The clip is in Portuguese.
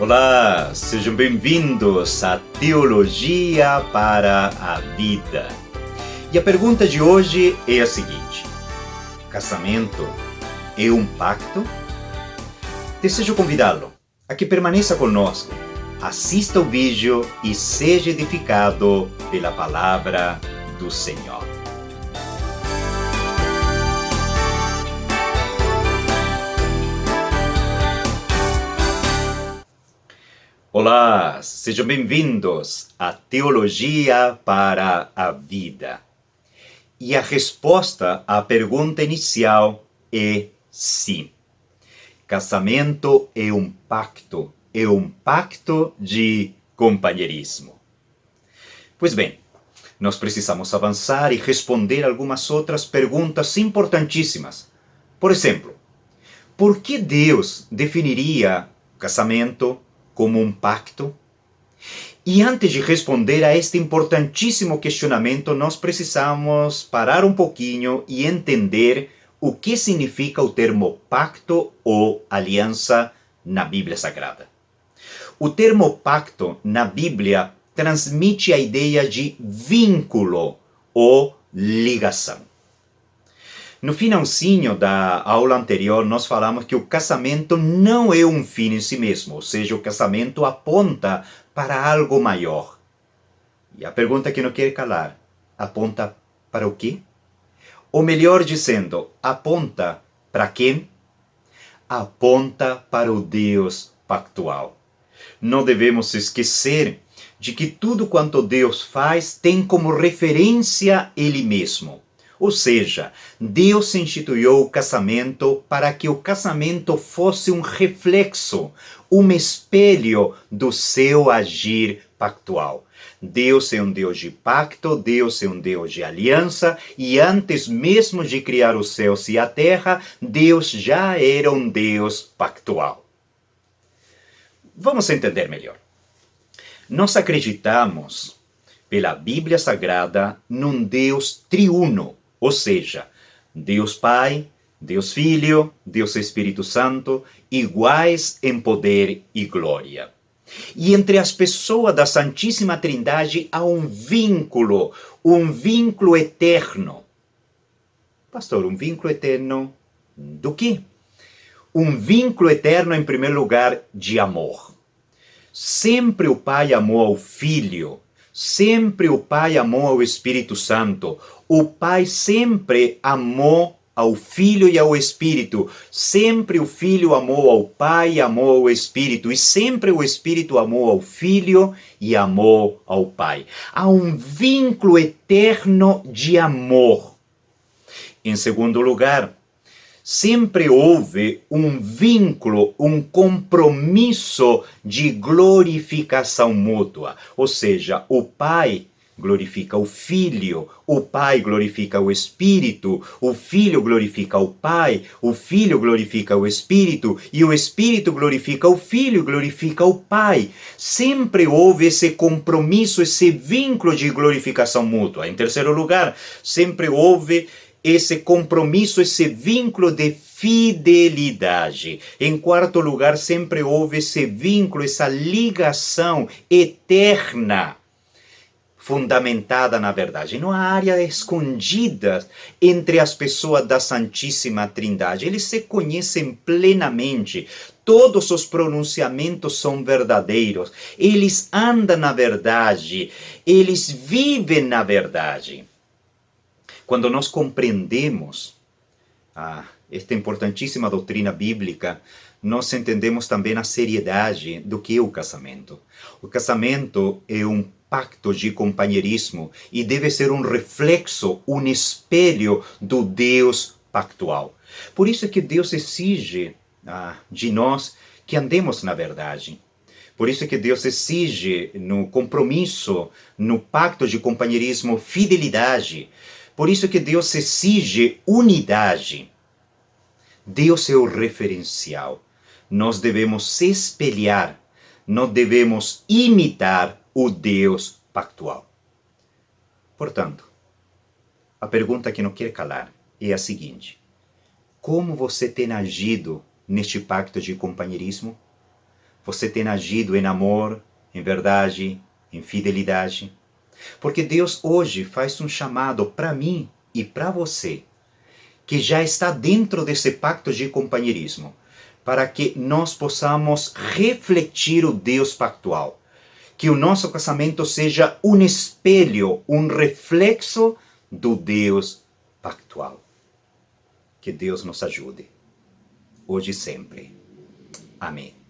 Olá, sejam bem-vindos à Teologia para a Vida. E a pergunta de hoje é a seguinte: casamento é um pacto? Desejo convidá-lo a que permaneça conosco, assista o vídeo e seja edificado pela palavra do Senhor. Olá, sejam bem-vindos à Teologia para a Vida. E a resposta à pergunta inicial é sim. Casamento é um pacto de companheirismo. Pois bem, nós precisamos avançar e responder algumas outras perguntas importantíssimas. Por exemplo, por que Deus definiria o casamento como um pacto? E antes de responder a este importantíssimo questionamento, nós precisamos parar um pouquinho e entender o que significa o termo pacto ou aliança na Bíblia Sagrada. O termo pacto na Bíblia transmite a ideia de vínculo ou ligação. No finalzinho da aula anterior, nós falamos que o casamento não é um fim em si mesmo, ou seja, o casamento aponta para algo maior. E a pergunta que não quer calar, aponta para o quê? Ou melhor dizendo, aponta para quem? Aponta para o Deus pactual. Não devemos esquecer de que tudo quanto Deus faz tem como referência Ele mesmo. Ou seja, Deus instituiu o casamento para que o casamento fosse um reflexo, um espelho do seu agir pactual. Deus é um Deus de pacto, Deus é um Deus de aliança, e antes mesmo de criar os céus e a terra, Deus já era um Deus pactual. Vamos entender melhor. Nós acreditamos, pela Bíblia Sagrada, num Deus triuno. Ou seja, Deus Pai, Deus Filho, Deus Espírito Santo, iguais em poder e glória. E entre as pessoas da Santíssima Trindade há um vínculo eterno. Pastor, um vínculo eterno do quê? Um vínculo eterno, em primeiro lugar, de amor. Sempre o Pai amou ao Filho. Sempre o Pai amou ao Espírito Santo. O Pai sempre amou ao Filho e ao Espírito. Sempre o Filho amou ao Pai e amou ao Espírito. E sempre o Espírito amou ao Filho e amou ao Pai. Há um vínculo eterno de amor. Em segundo lugar, sempre houve um vínculo, um compromisso de glorificação mútua. Ou seja, o Pai glorifica o Filho, o Pai glorifica o Espírito, o Filho glorifica o Pai, o Filho glorifica o Espírito, e o Espírito glorifica o Filho e glorifica o Pai. Sempre houve esse compromisso, esse vínculo de glorificação mútua. Em terceiro lugar, sempre houve esse compromisso, esse vínculo de fidelidade. Em quarto lugar, sempre houve esse vínculo, essa ligação eterna, fundamentada na verdade. Não há área escondida entre as pessoas da Santíssima Trindade. Eles se conhecem plenamente. Todos os pronunciamentos são verdadeiros. Eles andam na verdade. Eles vivem na verdade. Quando nós compreendemos esta importantíssima doutrina bíblica, nós entendemos também a seriedade do que é o casamento. O casamento é um pacto de companheirismo e deve ser um reflexo, um espelho do Deus pactual. Por isso é que Deus exige de nós que andemos na verdade. Por isso é que Deus exige no compromisso, no pacto de companheirismo, fidelidade. Por isso que Deus exige unidade. Deus é o referencial. Nós devemos se espelhar, nós devemos imitar o Deus pactual. Portanto, a pergunta que não quer calar é a seguinte: como você tem agido neste pacto de companheirismo? Você tem agido em amor, em verdade, em fidelidade? Porque Deus hoje faz um chamado para mim e para você, que já está dentro desse pacto de companheirismo, para que nós possamos refletir o Deus pactual. Que o nosso casamento seja um espelho, um reflexo do Deus pactual. Que Deus nos ajude, hoje e sempre. Amém.